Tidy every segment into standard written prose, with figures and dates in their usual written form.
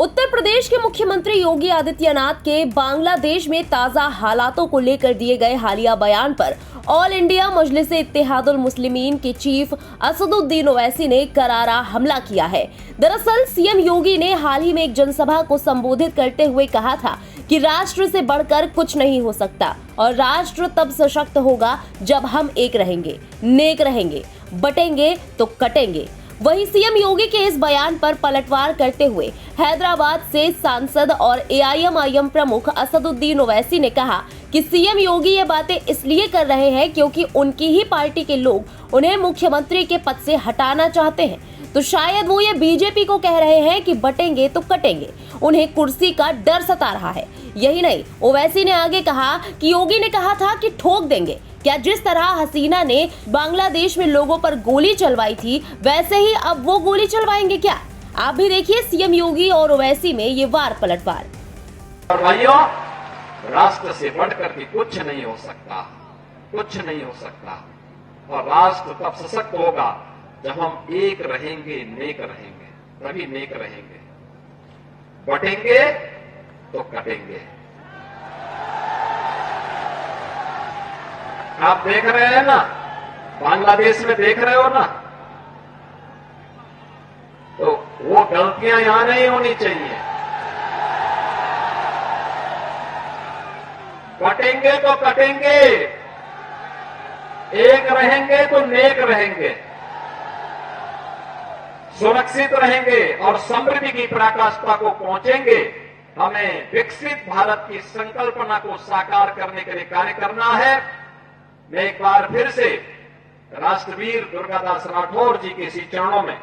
उत्तर प्रदेश के मुख्यमंत्री योगी आदित्यनाथ के बांग्लादेश में ताजा हालातों को लेकर दिए गए हालिया बयान पर ऑल इंडिया मजलिस-ए-इत्तेहादुल मुस्लिमीन के चीफ असदुद्दीन ओवैसी ने करारा हमला किया है। दरअसल सीएम योगी ने हाल ही में एक जनसभा को संबोधित करते हुए कहा था कि राष्ट्र से बढ़कर कुछ नहीं हो सकता और राष्ट्र तब सशक्त होगा जब हम एक रहेंगे, नेक रहेंगे, बटेंगे तो कटेंगे। वहीं सीएम योगी के इस बयान पर पलटवार करते हुए हैदराबाद से सांसद और एआईएमआईएम प्रमुख असदुद्दीन ओवैसी ने कहा कि सीएम योगी ये बातें इसलिए कर रहे हैं क्योंकि उनकी ही पार्टी के लोग उन्हें मुख्यमंत्री के पद से हटाना चाहते हैं, तो शायद वो ये बीजेपी को कह रहे हैं कि बटेंगे तो कटेंगे, उन्हें कुर्सी का डर सता रहा है। यही नहीं, ओवैसी ने आगे कहा कि योगी ने कहा था कि ठोक देंगे। क्या जिस तरह हसीना ने बांग्लादेश में लोगों पर गोली चलवाई थी, वैसे ही अब वो गोली चलवाएंगे क्या? आप भी देखिए सीएम योगी और ओवैसी में ये वार पलटवार। भाइयों, राष्ट्र से बढ़कर के कुछ नहीं हो सकता, कुछ नहीं हो सकता। और राष्ट्र तब सशक्त होगा जब हम एक रहेंगे, नेक रहेंगे, तभी नेक रहेंगे। बटेंगे तो कटेंगे। आप देख रहे हैं ना, बांग्लादेश में देख रहे हो ना, तो वो गलतियां यहां नहीं होनी चाहिए। बटेंगे तो कटेंगे, एक रहेंगे तो नेक रहेंगे, सुरक्षित रहेंगे और समृद्धि की पराकाष्ठा को पहुंचेंगे। हमें विकसित भारत की संकल्पना को साकार करने के लिए कार्य करना है। मैं एक बार फिर से राष्ट्रवीर दुर्गादास राठौर जी के इसी चरणों में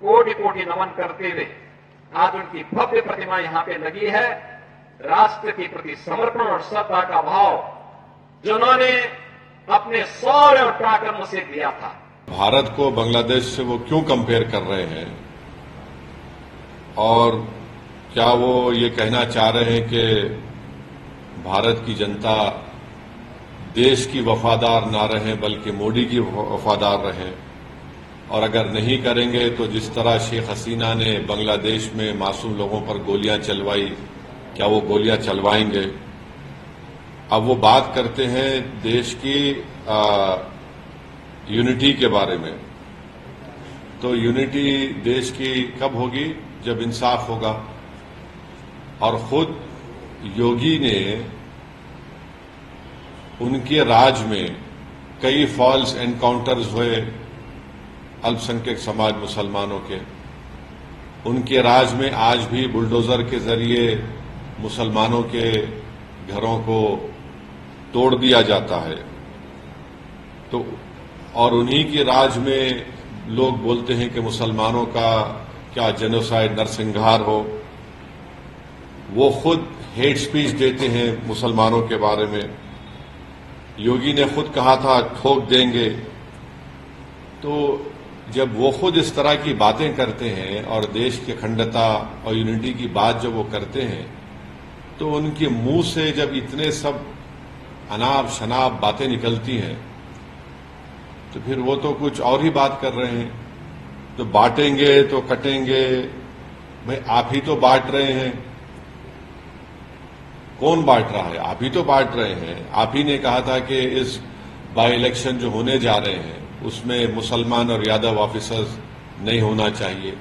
कोटि कोटि नमन करते हुए, आज उनकी भव्य प्रतिमा यहां पे लगी है। राष्ट्र के प्रति समर्पण और श्रद्धा का भाव जिन्होंने अपने शौर्य और पराक्रम से दिया था। भारत को बांग्लादेश से वो क्यों कंपेयर कर रहे हैं और क्या वो ये कहना चाह रहे हैं कि भारत की जनता देश की वफादार ना रहे बल्कि मोदी की वफादार रहे, और अगर नहीं करेंगे तो जिस तरह शेख हसीना ने बांग्लादेश में मासूम लोगों पर गोलियां चलवाई, क्या वो गोलियां चलवाएंगे? अब वो बात करते हैं देश की यूनिटी के बारे में। तो यूनिटी देश की कब होगी? जब इंसाफ होगा। और खुद योगी ने उनके राज में कई फॉल्स एनकाउंटर्स हुए अल्पसंख्यक समाज मुसलमानों के। उनके राज में आज भी बुलडोजर के जरिए मुसलमानों के घरों को तोड़ दिया जाता है। तो और उन्हीं के राज में लोग बोलते हैं कि मुसलमानों का क्या जेनोसाइड, नरसंहार हो। वो खुद हेट स्पीच देते हैं मुसलमानों के बारे में। योगी ने खुद कहा था ठोक देंगे। तो जब वो खुद इस तरह की बातें करते हैं और देश की अखंडता और यूनिटी की बात जब वो करते हैं, तो उनके मुंह से जब इतने सब अनाप शनाप बातें निकलती हैं, तो फिर वो तो कुछ और ही बात कर रहे हैं। तो बांटेंगे तो कटेंगे, भाई आप ही तो बांट रहे हैं। कौन बांट रहा है? आप ही तो बांट रहे हैं। आप ही ने कहा था कि इस बाई इलेक्शन जो होने जा रहे हैं उसमें मुसलमान और यादव ऑफिसर्स नहीं होना चाहिए।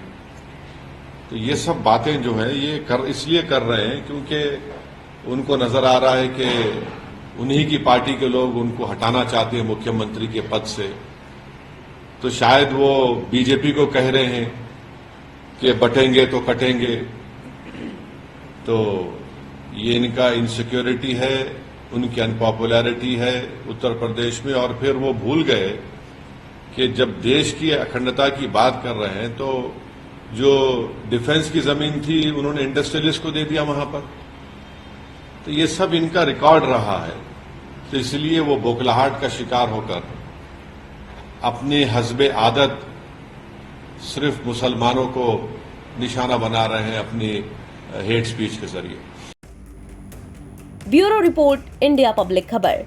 तो ये सब बातें जो है ये इसलिए कर रहे हैं क्योंकि उनको नजर आ रहा है कि उन्हीं की पार्टी के लोग उनको हटाना चाहते हैं मुख्यमंत्री के पद से। तो शायद वो बीजेपी को कह रहे हैं कि बटेंगे तो कटेंगे। तो ये इनका इनसिक्योरिटी है, उनकी अनपॉपुलैरिटी है उत्तर प्रदेश में। और फिर वो भूल गए कि जब देश की अखंडता की बात कर रहे हैं तो जो डिफेंस की जमीन थी उन्होंने इंडस्ट्रियलिस्ट को दे दिया वहां पर। तो ये सब इनका रिकॉर्ड रहा है। तो इसलिए वो बौखलाहट का शिकार होकर अपने हस्बे आदत सिर्फ मुसलमानों को निशाना बना रहे हैं अपनी हेट स्पीच के जरिए। ब्यूरो रिपोर्ट, इंडिया पब्लिक खबर।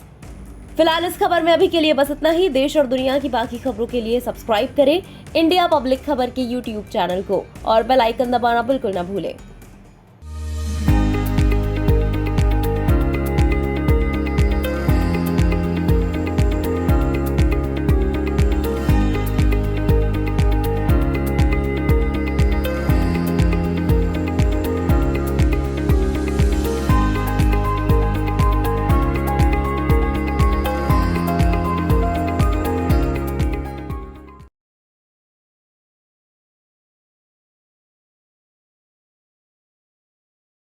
फिलहाल इस खबर में अभी के लिए बस इतना ही। देश और दुनिया की बाकी खबरों के लिए सब्सक्राइब करें इंडिया पब्लिक खबर के YouTube चैनल को और बेल आइकन दबाना बिल्कुल न भूलें।